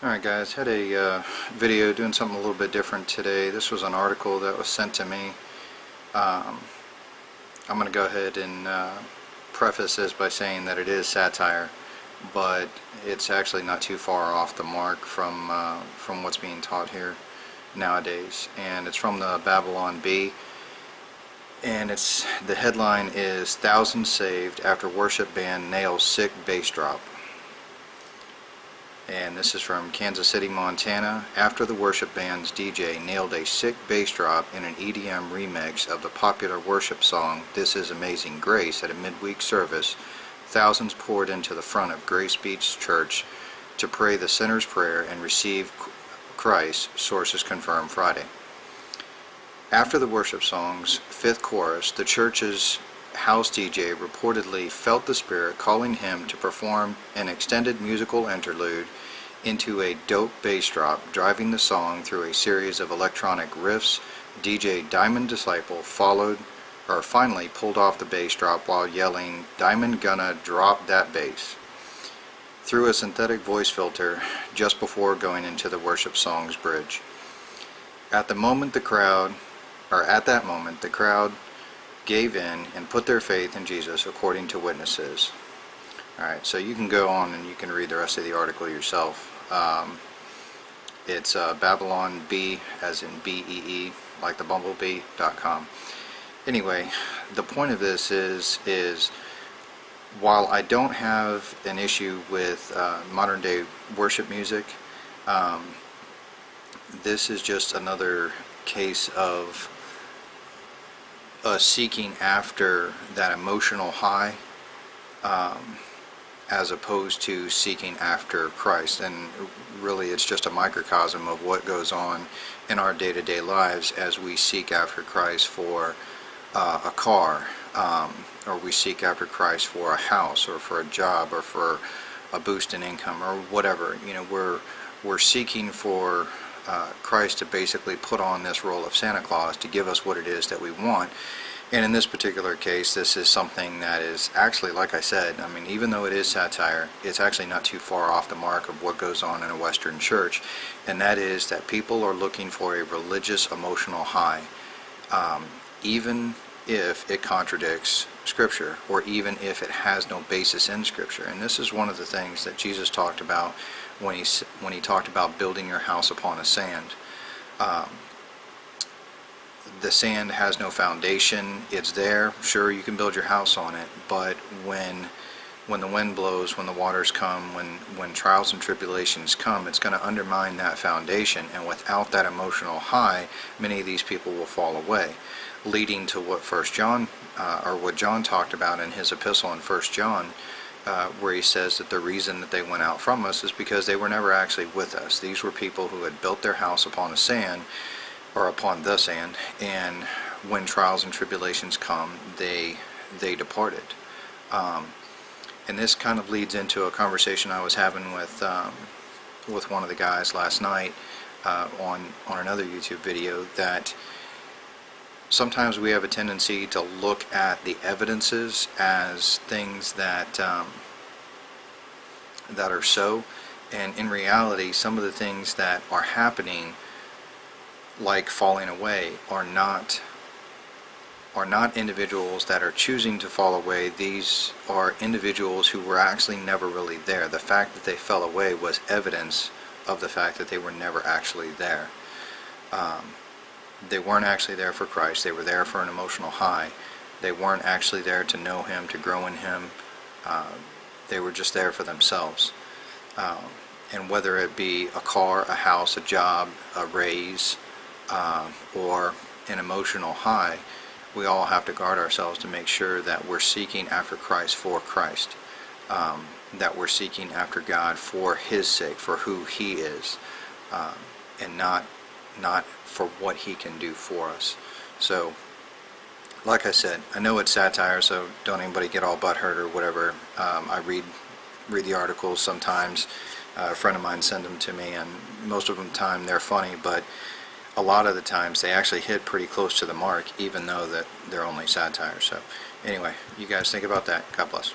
Alright guys, had a video doing something a little bit different today. This was an article that was sent to me. I'm going to go ahead and preface this by saying that it is satire, but it's actually not too far off the mark from what's being taught here nowadays. And it's from the Babylon Bee, and the headline is "Thousands Saved After Worship Band Nails Sick Bass Drop." And this is from Kansas City, Montana. After the worship band's DJ nailed a sick bass drop in an EDM remix of the popular worship song "This Is Amazing Grace" at a midweek service, thousands poured into the front of Grace Beach Church to pray the sinner's prayer and receive Christ, sources confirmed Friday. After the worship song's fifth chorus, the church's house DJ reportedly felt the Spirit calling him to perform an extended musical interlude into a dope bass drop, driving the song through a series of electronic riffs. DJ Diamond Disciple finally pulled off the bass drop while yelling, "Diamond gonna drop that bass," through a synthetic voice filter just before going into the worship song's bridge. At that moment, the crowd gave in and put their faith in Jesus, according to witnesses. Alright, so you can go on and you can read the rest of the article yourself. It's Babylon Bee, as in BEE, like the bumblebee.com. Anyway, the point of this is while I don't have an issue with modern day worship music, this is just another case of seeking after that emotional high, as opposed to seeking after Christ. And really it's just a microcosm of what goes on in our day-to-day lives as we seek after Christ for a car, or we seek after Christ for a house, or for a job, or for a boost in income, or whatever. You know, we're seeking for Christ to basically put on this role of Santa Claus to give us what it is that we want. And in this particular case, this is something that is actually, like I said, I mean, even though it is satire, it's actually not too far off the mark of what goes on in a Western church. And that is that people are looking for a religious emotional high, even if it contradicts Scripture, or even if it has no basis in Scripture. And this is one of the things that Jesus talked about when he talked about building your house upon a sand. The sand has no foundation. It's there. Sure, you can build your house on it, but when the wind blows, when the waters come, when trials and tribulations come, it's going to undermine that foundation. And without that emotional high, many of these people will fall away, leading to what what John talked about in his epistle in 1 John, where he says that the reason that they went out from us is because they were never actually with us. These were people who had built their house upon the sand, and when trials and tribulations come, they departed. And this kind of leads into a conversation I was having with one of the guys last night on another YouTube video, that sometimes we have a tendency to look at the evidences as things that are so, and in reality, some of the things that are happening, like falling away, are not individuals that are choosing to fall away. These are individuals who were actually never really there. The fact that they fell away was evidence of the fact that they were never actually there. They weren't actually there for Christ. They were there for an emotional high. They weren't actually there to know Him, to grow in Him. They were just there for themselves. And whether it be a car, a house, a job, a raise, or an emotional high, we all have to guard ourselves to make sure that we're seeking after Christ for Christ, that we're seeking after God for His sake, for who He is, and not for what He can do for us. So, like I said, I know it's satire, so don't anybody get all butthurt or whatever. I read the articles sometimes. A friend of mine sends them to me, and most of the time they're funny, but a lot of the times they actually hit pretty close to the mark, even though that they're only satire. So anyway, you guys think about that. God bless.